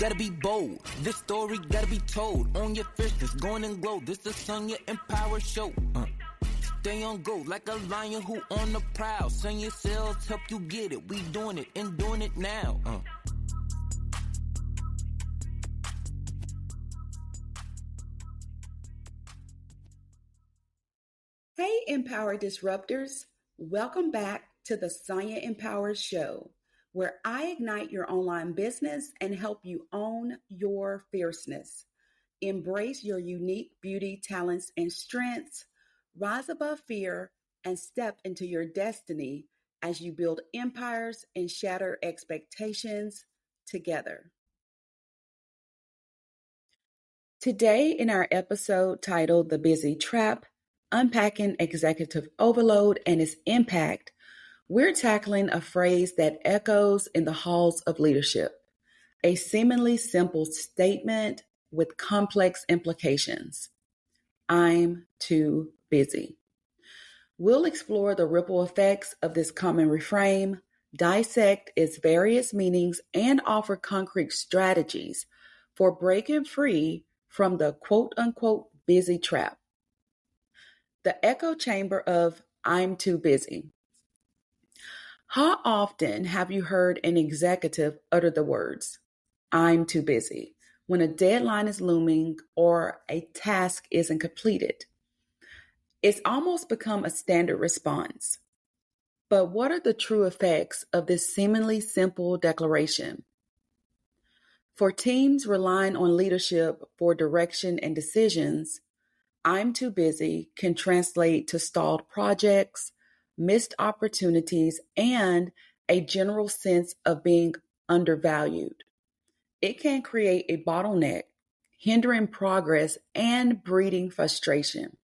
gotta be bold. This story gotta be told. On your fierceness, going and glow. This the Sonya Empower show. Stay on go like a lion who on the prowl. Send your cells, help you get it. We doing it and doing it now. Hey, Empower Disruptors. Welcome back to the Sonya Empower show, where I ignite your online business and help you own your fierceness. Embrace your unique beauty, talents, and strengths. Rise above fear and step into your destiny as you build empires and shatter expectations together. Today, in our episode titled The Busy Trap, Unpacking Executive Overload and Its Impact, we're tackling a phrase that echoes in the halls of leadership, a seemingly simple statement with complex implications. I'm too busy. We'll explore the ripple effects of this common refrain, dissect its various meanings, and offer concrete strategies for breaking free from the quote-unquote busy trap. The echo chamber of I'm too busy. How often have you heard an executive utter the words, I'm too busy, when a deadline is looming or a task isn't completed? It's almost become a standard response. But what are the true effects of this seemingly simple declaration? For teams relying on leadership for direction and decisions, I'm too busy can translate to stalled projects, missed opportunities, and a general sense of being undervalued. It can create a bottleneck, hindering progress and breeding frustration.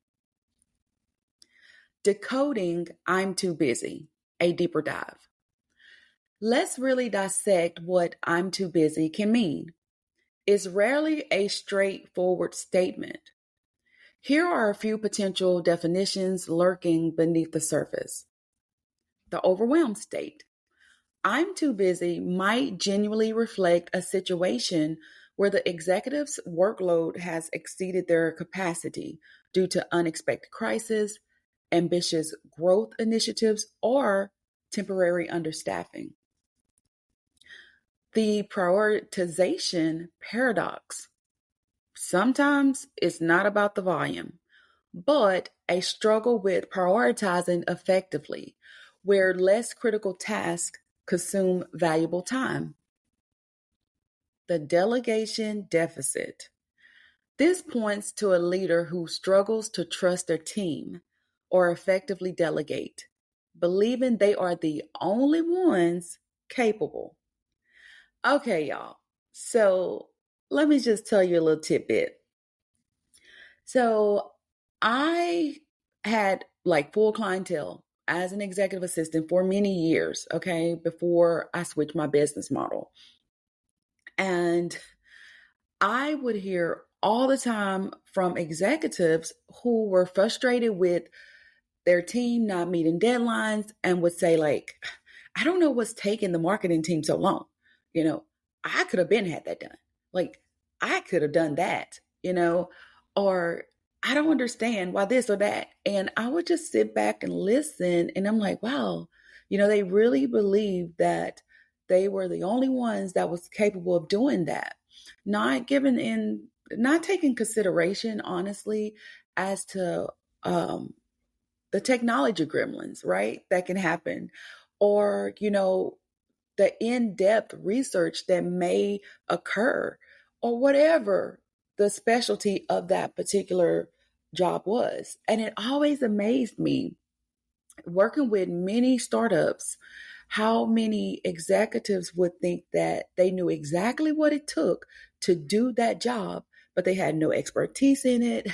Decoding I'm too busy, a deeper dive. Let's really dissect what I'm too busy can mean. It's rarely a straightforward statement. Here are a few potential definitions lurking beneath the surface. The overwhelmed state. I'm too busy might genuinely reflect a situation where the executive's workload has exceeded their capacity due to unexpected crisis, ambitious growth initiatives, or temporary understaffing. The prioritization paradox. Sometimes it's not about the volume, but a struggle with prioritizing effectively, where less critical tasks consume valuable time. The delegation deficit. This points to a leader who struggles to trust their team or effectively delegate, believing they are the only ones capable. Okay, y'all. So let me just tell you a little tidbit. So I had like full clientele as an executive assistant for many years, okay, before I switched my business model. And I would hear all the time from executives who were frustrated with their team not meeting deadlines and would say like, I don't know what's taking the marketing team so long. I could have been had that done. Like I could have done that, or I don't understand why this or that. And I would just sit back and listen. And I'm like, wow, they really believe that they were the only ones that was capable of doing that. Not taking consideration, honestly, as to the technology gremlins, right? That can happen. Or, the in-depth research that may occur or whatever the specialty of that particular job was. And it always amazed me working with many startups, how many executives would think that they knew exactly what it took to do that job, but they had no expertise in it.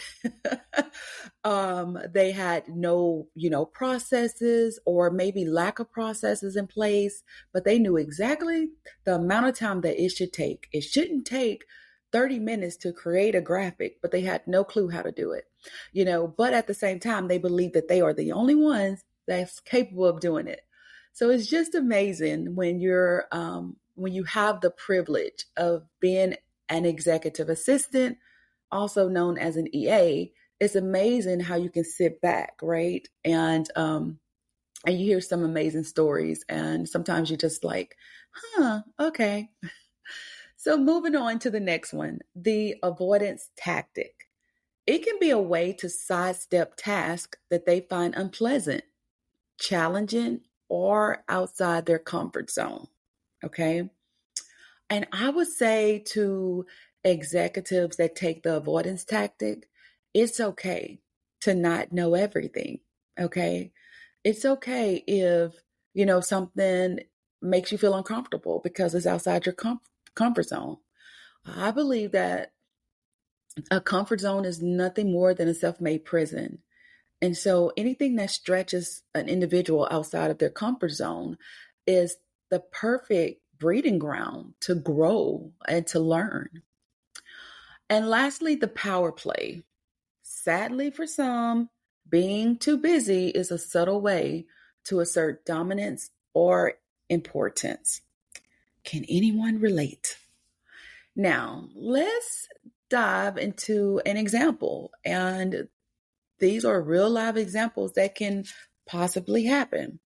They had no, processes or maybe lack of processes in place, but they knew exactly the amount of time that it should take. It shouldn't take 30 minutes to create a graphic, but they had no clue how to do it, but at the same time, they believe that they are the only ones that's capable of doing it. So it's just amazing when you're when you have the privilege of being an executive assistant, also known as an EA, it's amazing how you can sit back, right? And you hear some amazing stories, and sometimes you're just like, okay. So moving on to the next one, the avoidance tactic. It can be a way to sidestep tasks that they find unpleasant, challenging, or outside their comfort zone. Okay. And I would say to executives that take the avoidance tactic, it's okay to not know everything. Okay. It's okay if, something makes you feel uncomfortable because it's outside your comfort zone. I believe that a comfort zone is nothing more than a self made prison. And so anything that stretches an individual outside of their comfort zone is the perfect breeding ground to grow and to learn. And lastly, the power play. Sadly, for some, being too busy is a subtle way to assert dominance or importance. Can anyone relate? Now, let's dive into an example. And these are real live examples that can possibly happen.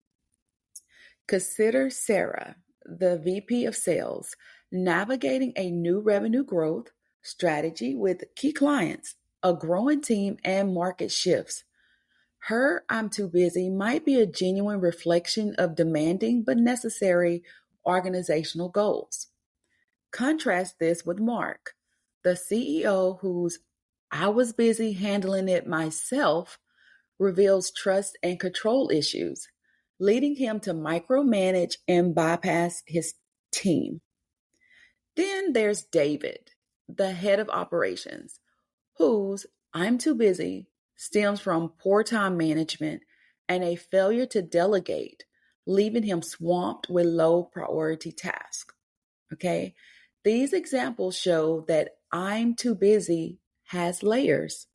Consider Sarah, the VP of sales, navigating a new revenue growth strategy with key clients, a growing team, and market shifts. Her "I'm too busy" might be a genuine reflection of demanding but necessary organizational goals. Contrast this with Mark, the CEO whose "I was busy handling it myself" reveals trust and control issues, leading him to micromanage and bypass his team. Then there's David, the head of operations, whose "I'm too busy" stems from poor time management and a failure to delegate, leaving him swamped with low priority tasks. Okay. These examples show that "I'm too busy" has layers.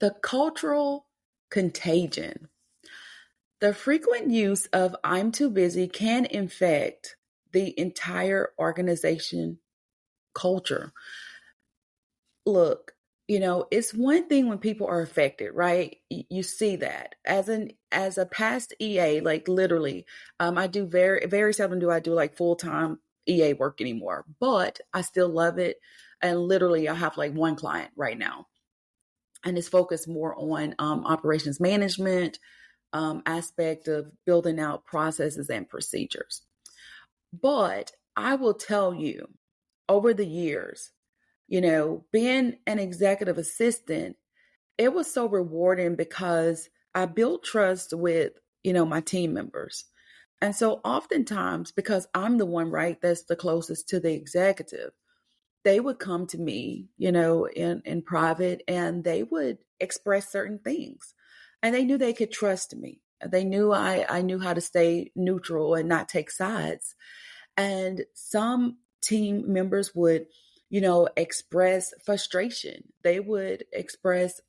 The cultural contagion. The frequent use of "I'm too busy" can infect the entire organization culture. Look, it's one thing when people are affected, right? You see that as a past EA, like literally, I do very very seldom do I do like full-time EA work anymore, but I still love it. And literally, I have like one client right now, and it's focused more on operations management, aspect of building out processes and procedures. But I will tell you, over the years, being an executive assistant, it was so rewarding because I built trust with, my team members. And so oftentimes, because I'm the one, right, that's the closest to the executive, they would come to me, in private, and they would express certain things. And they knew they could trust me. They knew I knew how to stay neutral and not take sides. And some team members would, express frustration. They would express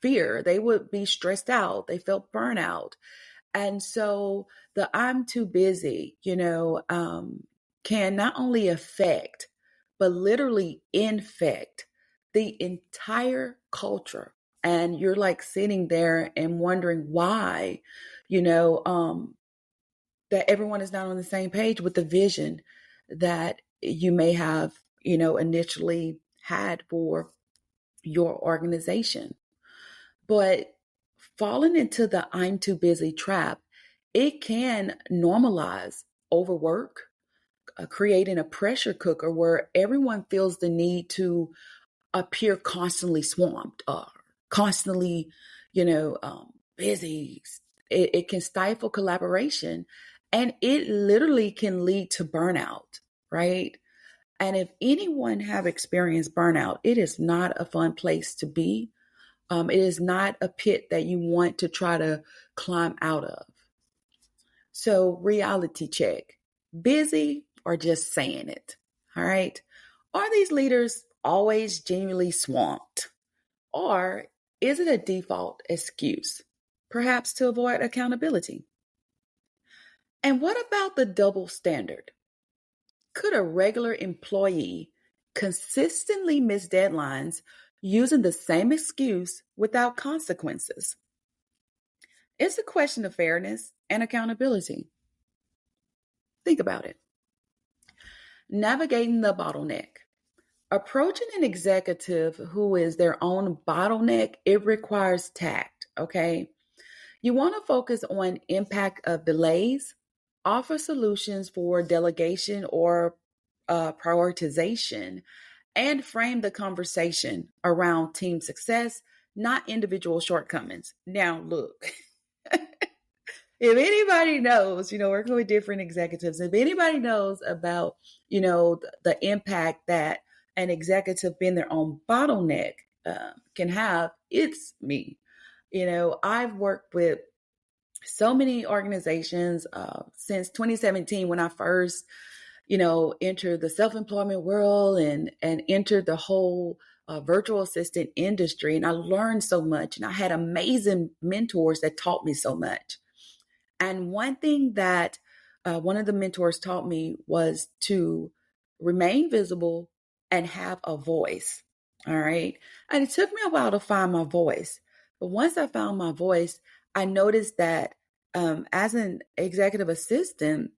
fear. They would be stressed out. They felt burnout. And so the "I'm too busy," can not only affect, but literally infect the entire culture. And you're like sitting there and wondering why, you know, um, that everyone is not on the same page with the vision that you may have, initially had for your organization. But falling into the "I'm too busy" trap, it can normalize overwork, creating a pressure cooker where everyone feels the need to appear constantly swamped or constantly, busy. It can stifle collaboration, and it literally can lead to burnout, right? And if anyone have experienced burnout, it is not a fun place to be. It is not a pit that you want to try to climb out of. So, reality check: busy or just saying it? All right. Are these leaders always genuinely swamped? Or is it a default excuse, perhaps to avoid accountability? And what about the double standard? Could a regular employee consistently miss deadlines using the same excuse without consequences? It's a question of fairness and accountability. Think about it. Navigating the bottleneck. Approaching an executive who is their own bottleneck, it requires tact, okay? You want to focus on impact of delays, offer solutions for delegation or prioritization, and frame the conversation around team success, not individual shortcomings. Now, look, if anybody knows, working with different executives, if anybody knows about, the impact that an executive being their own bottleneck can have, it's me. I've worked with so many organizations since 2017 when I first, entered the self-employment world and entered the whole virtual assistant industry. And I learned so much, and I had amazing mentors that taught me so much. And one thing that one of the mentors taught me was to remain visible and have a voice. All right. And it took me a while to find my voice. But once I found my voice, I noticed that as an executive assistant,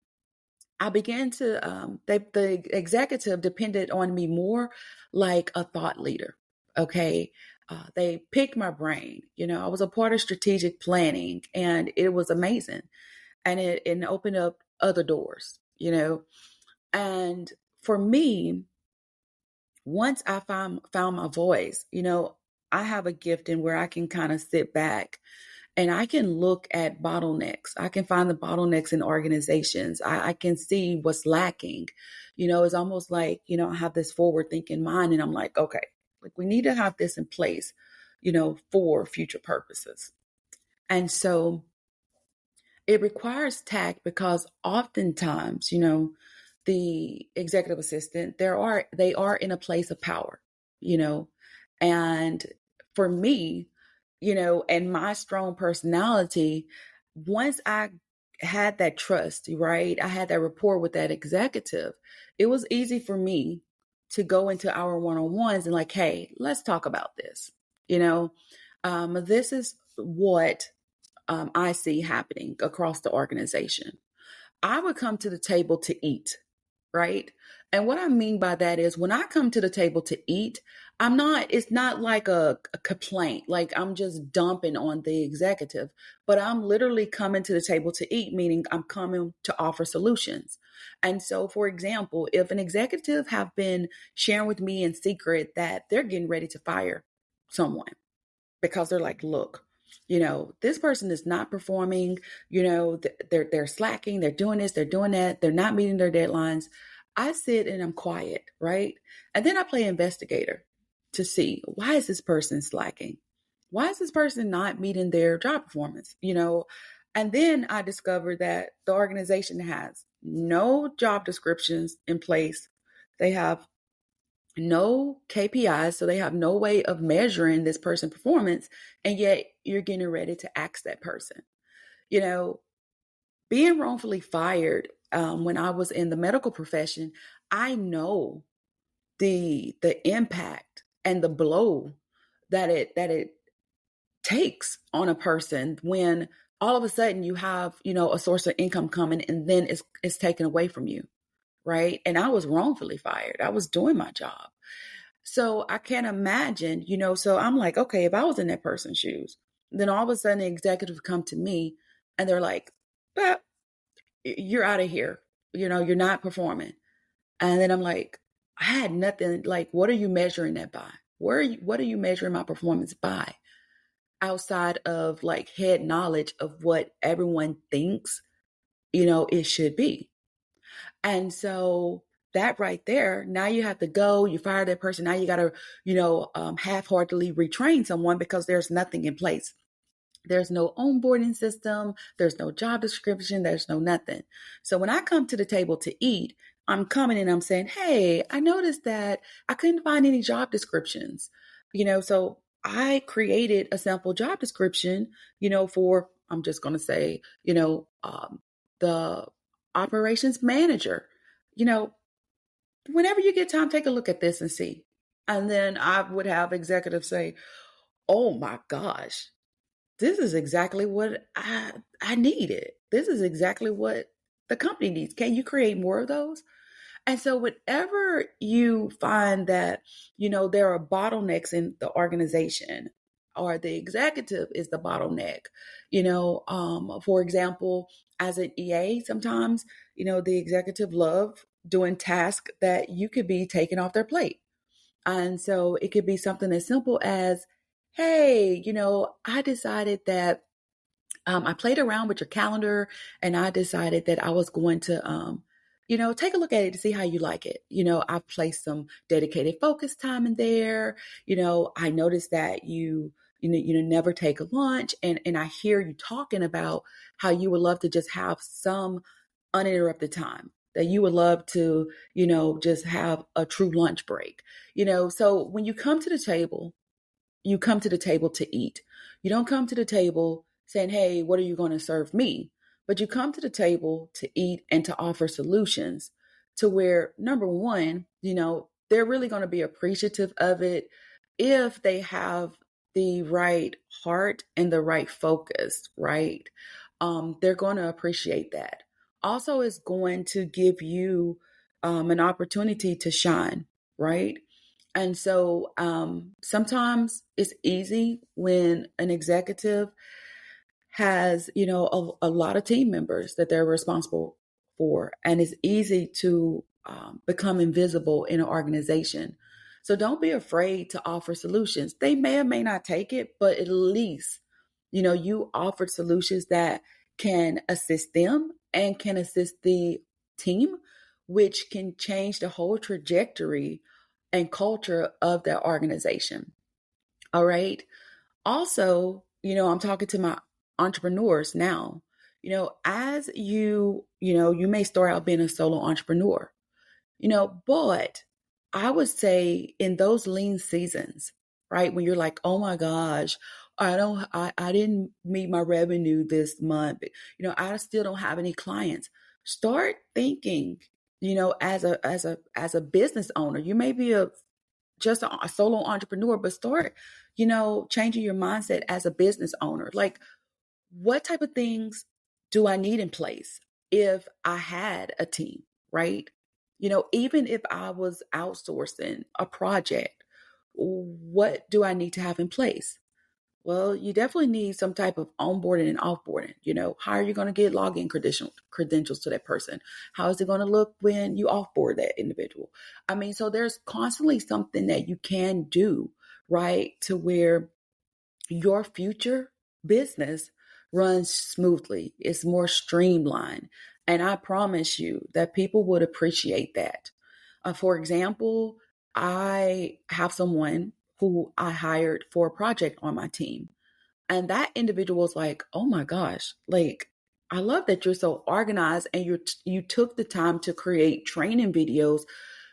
I began to, the executive depended on me more like a thought leader. Okay. They picked my brain. I was a part of strategic planning, and it was amazing. And it opened up other doors, And for me, once I found my voice, I have a gift in where I can kind of sit back and I can look at bottlenecks. I can find the bottlenecks in organizations. I can see what's lacking. It's almost like, I have this forward thinking mind, and I'm like, okay, like we need to have this in place, for future purposes. And so it requires tact because oftentimes, the executive assistant, they are in a place of power, and for me, and my strong personality, once I had that trust, right? I had that rapport with that executive. It was easy for me to go into our one-on-ones and like, hey, let's talk about this. This is what I see happening across the organization. I would come to the table to eat, right? And what I mean by that is when I come to the table to eat, it's not like a complaint, like I'm just dumping on the executive, but I'm literally coming to the table to eat, meaning I'm coming to offer solutions. And so, for example, if an executive have been sharing with me in secret that they're getting ready to fire someone because they're like, look, this person is not performing, they're slacking, they're doing this, they're doing that, they're not meeting their deadlines. I sit and I'm quiet, right? And then I play investigator to see, why is this person slacking? Why is this person not meeting their job performance? And then I discover that the organization has no job descriptions in place. They have no KPIs, so they have no way of measuring this person's performance, and yet you're getting ready to ask that person. Being wrongfully fired when I was in the medical profession, I know the impact and the blow that it takes on a person when all of a sudden you have a source of income coming and then it's taken away from you, right? And I was wrongfully fired. I was doing my job. So I can't imagine, so I'm like, okay, if I was in that person's shoes, then all of a sudden the executive come to me and they're like, you're out of here. You're not performing. And then I'm like, I had nothing. Like, what are you measuring that by? What are you measuring my performance by? Outside of like head knowledge of what everyone thinks, it should be. And so that right there, now you have to go, you fire that person. Now you got to, half-heartedly retrain someone because there's nothing in place. There's no onboarding system. There's no job description. There's no nothing. So when I come to the table to eat, I'm coming and I'm saying, hey, I noticed that I couldn't find any job descriptions, so I created a sample job description, for, I'm just going to say, the operations manager. You know, whenever you get time, take a look at this and see. And then I would have executives say, oh my gosh, this is exactly what I needed. This is exactly what the company needs. Can you create more of those? And so whenever you find that, there are bottlenecks in the organization or the executive is the bottleneck, for example, as an EA, sometimes, the executive love doing tasks that you could be taking off their plate. And so it could be something as simple as, hey, I decided that I played around with your calendar and I decided that I was going to, take a look at it to see how you like it. I've placed some dedicated focus time in there. I noticed that you never take a lunch, and I hear you talking about how you would love to just have some uninterrupted time, that you would love to, just have a true lunch break. So when you come to the table, you come to the table to eat. You don't come to the table saying, hey, what are you going to serve me? But you come to the table to eat and to offer solutions to where, number one, they're really going to be appreciative of it if they have the right heart and the right focus, right? They're going to appreciate that. Also, it's going to give you an opportunity to shine, right? And so sometimes it's easy when an executive has, a lot of team members that they're responsible for, and it's easy to become invisible in an organization. So don't be afraid to offer solutions. They may or may not take it, but at least, you offered solutions that can assist them and can assist the team, which can change the whole trajectory and culture of their organization. All right. Also, I'm talking to my entrepreneurs now. As you may start out being a solo entrepreneur, but I would say in those lean seasons, right, when you're like, oh my gosh, I didn't meet my revenue this month, I still don't have any clients. Start thinking, as a business owner. You may be just a solo entrepreneur, but start, changing your mindset as a business owner. Like, what type of things do I need in place if I had a team, right? Even if I was outsourcing a project, what do I need to have in place? Well, you definitely need some type of onboarding and offboarding. How are you going to get login credentials to that person? How is it going to look when you offboard that individual? I mean, so there's constantly something that you can do, right, to where your future business runs smoothly. It's more streamlined. And I promise you that people would appreciate that. For example, I have someone who I hired for a project on my team. And that individual was like, oh my gosh, like, I love that you're so organized and you took the time to create training videos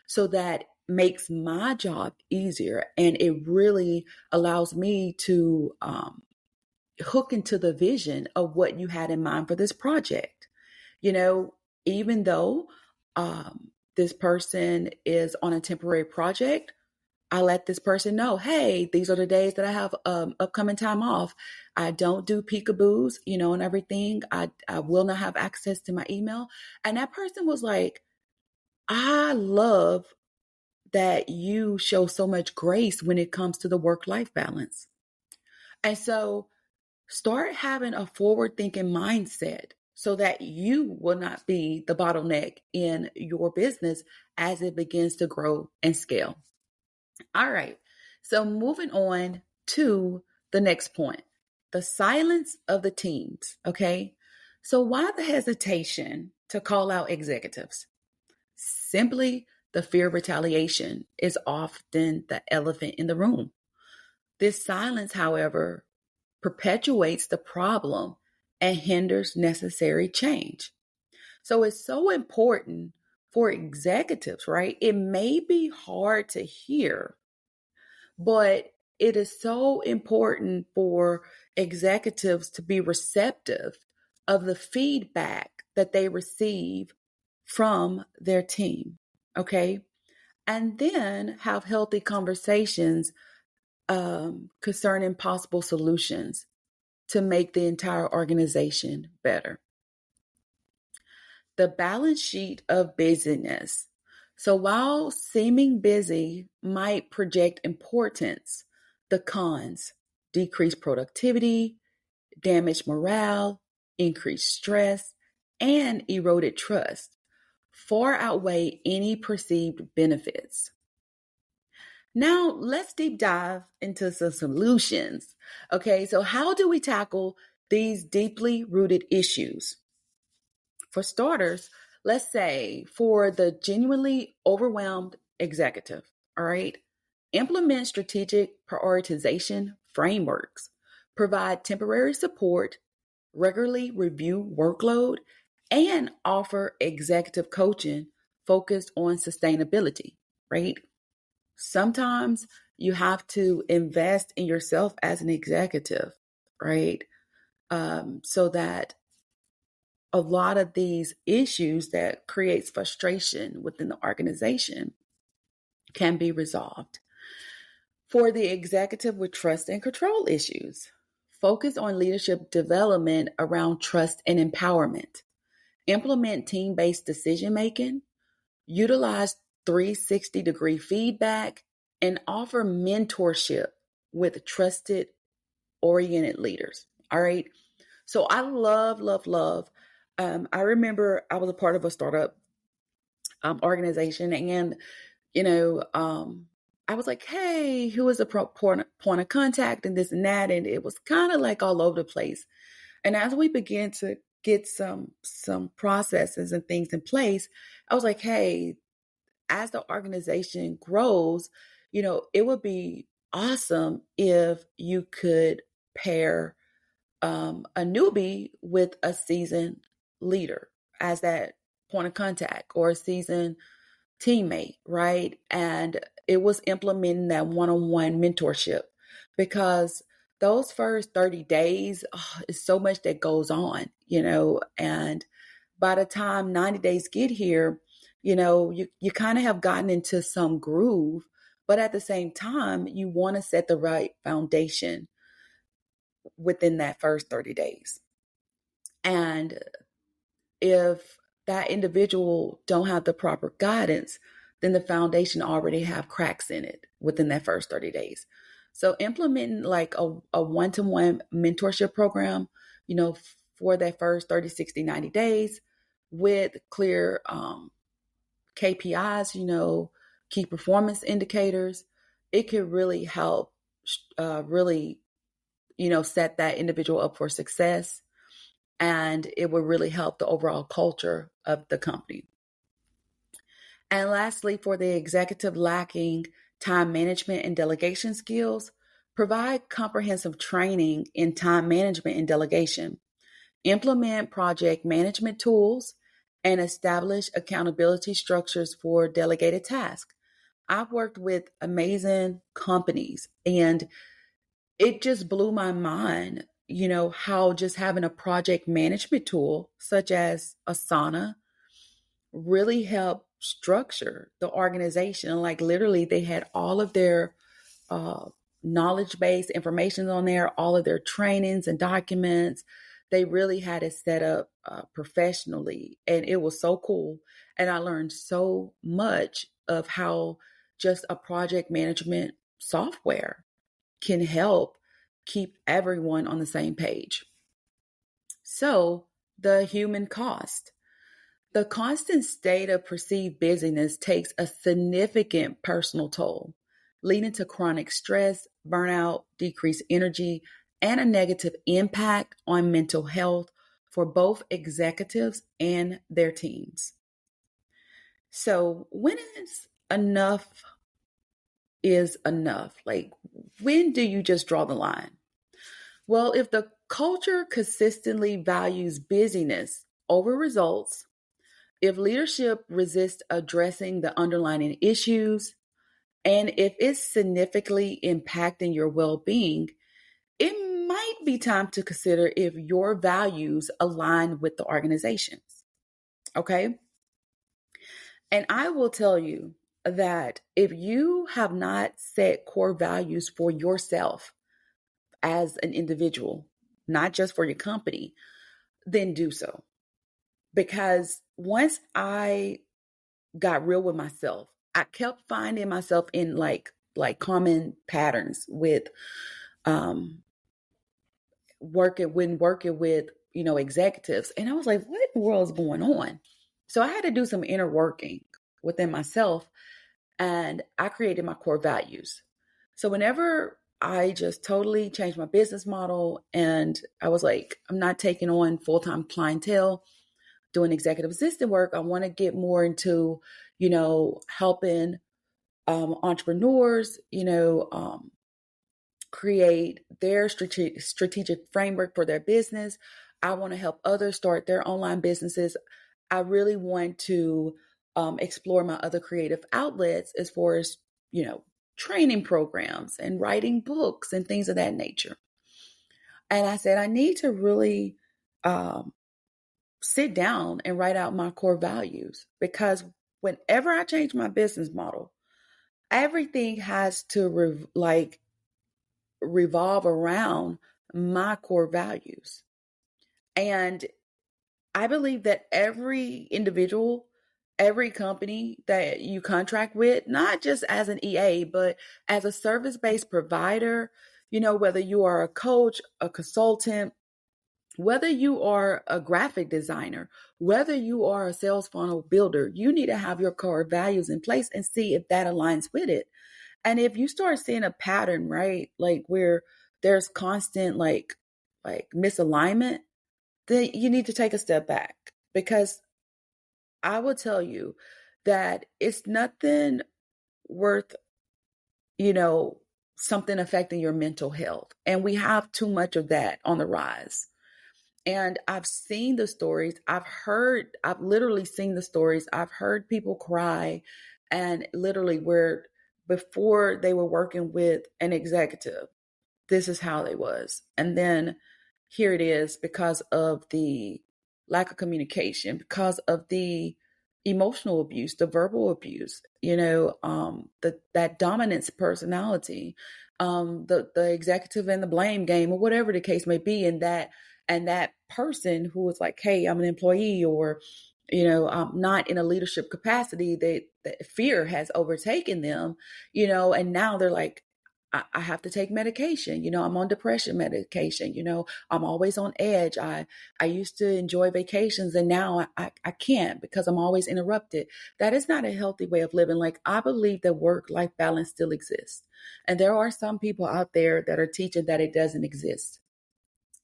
so that makes my job easier. And it really allows me to hook into the vision of what you had in mind for this project. Even though this person is on a temporary project, I let this person know, hey, these are the days that I have upcoming time off. I don't do peekaboos, and everything. I will not have access to my email. And that person was like, I love that you show so much grace when it comes to the work-life balance. And so start having a forward-thinking mindset so that you will not be the bottleneck in your business as it begins to grow and scale. All right. So moving on to the next point, the silence of the teams. Okay. So why the hesitation to call out executives? Simply the fear of retaliation is often the elephant in the room. This silence, however, perpetuates the problem and hinders necessary change. So it's so important for executives, right? It may be hard to hear, but it is so important for executives to be receptive of the feedback that they receive from their team. Okay. And then have healthy conversations concerning possible solutions to make the entire organization better. The balance sheet of busyness. So while seeming busy might project importance, the cons: decreased productivity, damaged morale, increased stress, and eroded trust far outweigh any perceived benefits. Now, let's deep dive into some solutions. Okay, so how do we tackle these deeply rooted issues? For starters, let's say for the genuinely overwhelmed executive, all right, implement strategic prioritization frameworks, provide temporary support, regularly review workload, and offer executive coaching focused on sustainability, right? Sometimes you have to invest in yourself as an executive, right? So that a lot of these issues that creates frustration within the organization can be resolved. For the executive with trust and control issues, focus on leadership development around trust and empowerment. Implement team-based decision making, utilize 360-degree feedback, and offer mentorship with trusted, oriented leaders. All right. So I love, love, love. I remember I was a part of a startup organization, and I was like, "Hey, who is the point of contact?" and this and that, and it was kind of like all over the place. And as we began to get some processes and things in place, I was like, "Hey, as the organization grows, it would be awesome if you could pair a newbie with a seasoned leader as that point of contact or a seasoned teammate, right?" And it was implementing that one-on-one mentorship because those first 30 days is so much that goes on, and by the time 90 days get here, you kind of have gotten into some groove, but at the same time, you want to set the right foundation within that first 30 days. And if that individual don't have the proper guidance, then the foundation already have cracks in it within that first 30 days. So implementing like a one-to-one mentorship program, for that first 30, 60, 90 days with clear KPIs, key performance indicators, it could really help really, set that individual up for success, and it will really help the overall culture of the company. And lastly, for the executive lacking time management and delegation skills, provide comprehensive training in time management and delegation. Implement project management tools and establish accountability structures for delegated tasks. I've worked with amazing companies, and it just blew my mind, how just having a project management tool such as Asana really helped structure the organization. Like literally, they had all of their knowledge based information on there, all of their trainings and documents. They really had it set up professionally, and it was so cool. And I learned so much of how just a project management software can help keep everyone on the same page. So, the human cost. The constant state of perceived busyness takes a significant personal toll, leading to chronic stress, burnout, decreased energy, and a negative impact on mental health for both executives and their teams. So, when is enough? Like, when do you just draw the line? Well, if the culture consistently values busyness over results, if leadership resists addressing the underlying issues, and if it's significantly impacting your well being, it might be time to consider if your values align with the organization's. Okay. And I will tell you that if you have not set core values for yourself as an individual, not just for your company, then do so. Because once I got real with myself, I kept finding myself in like common patterns with um working with executives, and I was like, what in the world is going on? So I had to do some inner working within myself, and I created my core values. So whenever I just totally changed my business model and I was like, I'm not taking on full-time clientele, doing executive assistant work. I want to get more into, helping entrepreneurs, create their strategic framework for their business. I want to help others start their online businesses. I really want to explore my other creative outlets as far as, training programs and writing books and things of that nature. And I said, I need to really um, sit down and write out my core values, because whenever I change my business model, everything has to revolve around my core values. And I believe that every individual, every company that you contract with, not just as an EA, but as a service based provider, whether you are a coach, a consultant, whether you are a graphic designer, whether you are a sales funnel builder, you need to have your core values in place and see if that aligns with it. And if you start seeing a pattern, right, like where there's constant like misalignment, then you need to take a step back, because I will tell you that it's nothing worth, you know, something affecting your mental health. And we have too much of that on the rise. And I've seen the stories. I've literally seen the stories. I've heard people cry, and literally where before they were working with an executive, this is how they was. And then here it is, because of the lack of communication, because of the emotional abuse, the verbal abuse, that dominance personality, the executive and the blame game, or whatever the case may be, and that person who was like, hey, I'm an employee, or I'm not in a leadership capacity, that fear has overtaken them, and now they're like, I have to take medication. I'm on depression medication. I'm always on edge. I used to enjoy vacations, and now I can't, because I'm always interrupted. That is not a healthy way of living. Like, I believe that work-life balance still exists. And there are some people out there that are teaching that it doesn't exist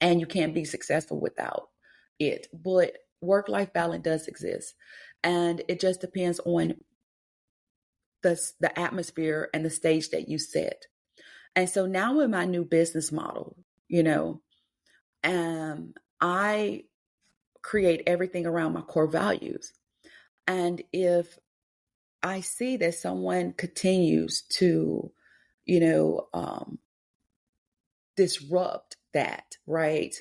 and you can't be successful without it. But work-life balance does exist. And it just depends on the atmosphere and the stage that you set. And so now with my new business model, I create everything around my core values. And if I see that someone continues to, you know, um, disrupt that, right,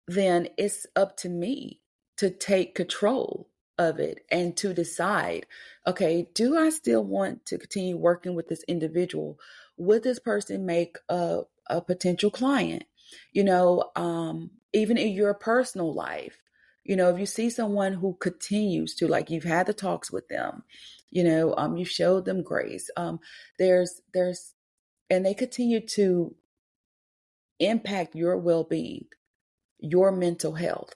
then it's up to me to take control of it and to decide, okay, do I still want to continue working with this individual? Would this person make a potential client? Even in your personal life, if you see someone who continues to, like, you've had the talks with them, you showed them grace, there's and they continue to impact your well-being, your mental health,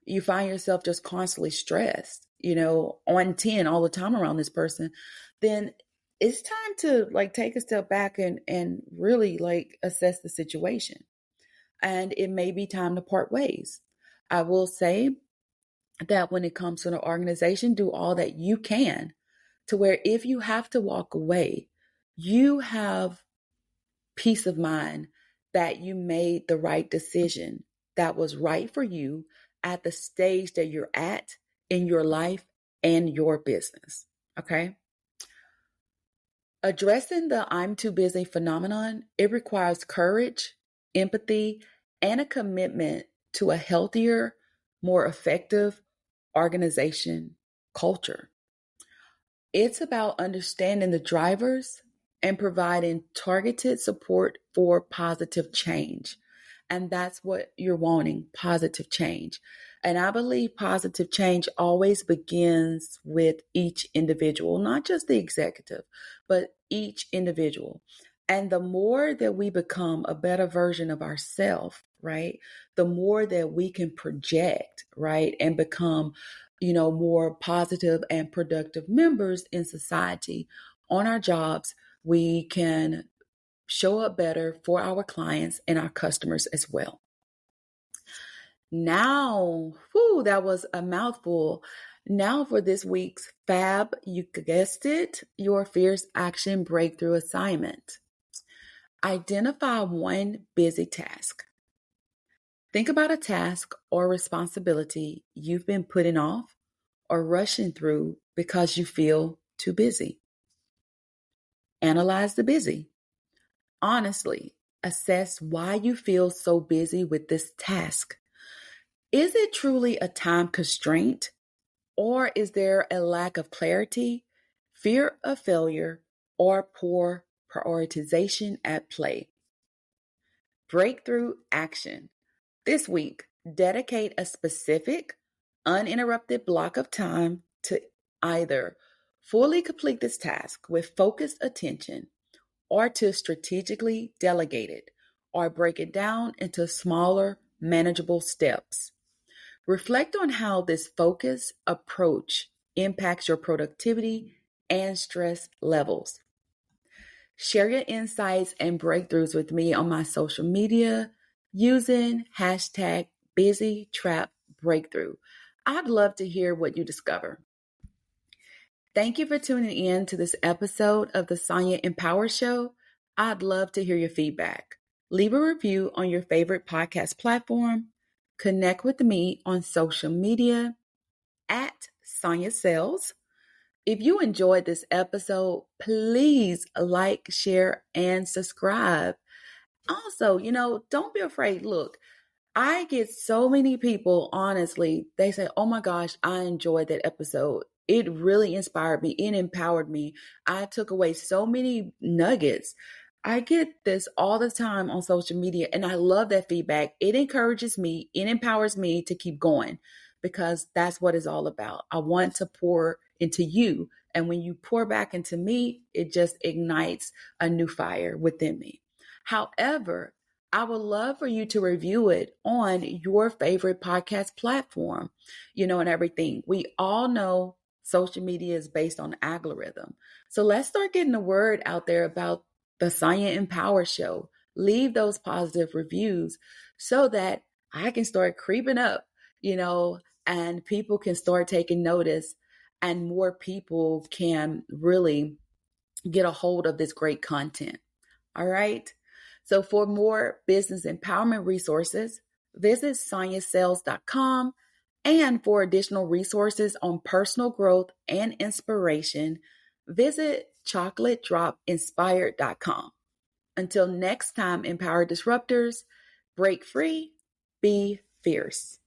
you find yourself just constantly stressed, on 10 all the time around this person, then it's time to like take a step back and really like assess the situation. And it may be time to part ways. I will say that when it comes to an organization, do all that you can to where if you have to walk away, you have peace of mind that you made the right decision, that was right for you at the stage that you're at in your life and your business. Okay. Addressing the I'm too busy phenomenon, it requires courage, empathy, and a commitment to a healthier, more effective organization culture. It's about understanding the drivers and providing targeted support for positive change. And that's what you're wanting, positive change. And I believe positive change always begins with each individual, not just the executive, but each individual. And the more that we become a better version of ourselves, right, the more that we can project, right, and become, more positive and productive members in society on our jobs, we can show up better for our clients and our customers as well. Now, that was a mouthful. Now for this week's Fab, you guessed it, your Fierce Action Breakthrough assignment. Identify one busy task. Think about a task or responsibility you've been putting off or rushing through because you feel too busy. Analyze the busy. Honestly, assess why you feel so busy with this task. Is it truly a time constraint, or is there a lack of clarity, fear of failure, or poor prioritization at play? Breakthrough action. This week, dedicate a specific, uninterrupted block of time to either fully complete this task with focused attention or to strategically delegate it or break it down into smaller, manageable steps. Reflect on how this focused approach impacts your productivity and stress levels. Share your insights and breakthroughs with me on my social media using hashtag BusyTrapBreakthrough. I'd love to hear what you discover. Thank you for tuning in to this episode of the Sonia Empower Show. I'd love to hear your feedback. Leave a review on your favorite podcast platform. Connect with me on social media at Sonia Sales. If you enjoyed this episode, please like, share, and subscribe. Also, don't be afraid. Look, I get so many people, honestly, they say, oh my gosh, I enjoyed that episode. It really inspired me. It empowered me. I took away so many nuggets. I get this all the time on social media, and I love that feedback. It encourages me. It empowers me to keep going because that's what it's all about. I want to pour into you. And when you pour back into me, it just ignites a new fire within me. However, I would love for you to review it on your favorite podcast platform, and everything. We all know social media is based on algorithm. So let's start getting the word out there about the Sonia Empower Show. Leave those positive reviews so that I can start creeping up, and people can start taking notice and more people can really get a hold of this great content. All right. So for more business empowerment resources, visit soniasales.com. And for additional resources on personal growth and inspiration, visit chocolatedropinspired.com. Until next time, Empowered Disruptors, break free, be fierce.